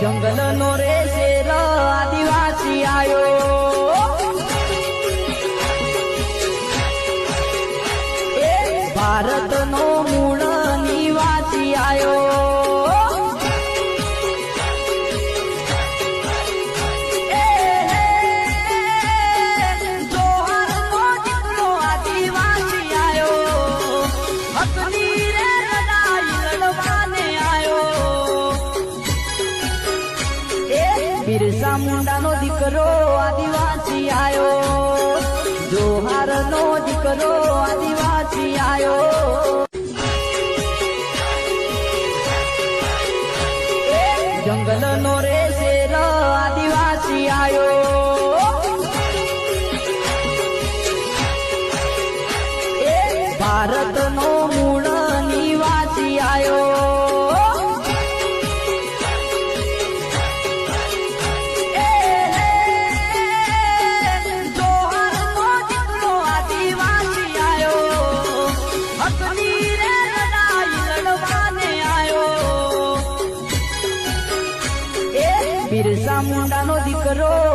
જંગલ નો રે શેર આદિવાસી આયો ભારત નો મૂળ નિવાસી આયો બિરસા મુંડા નો દીકરો આદિવાસી આયો જોહાર નો દીકરો આદિવાસી આયો જંગલ નો રે શેર આદિવાસી આયો ભારત નો મૂળ નિવાસી આયો બિરસા મુંડા નો દીકરો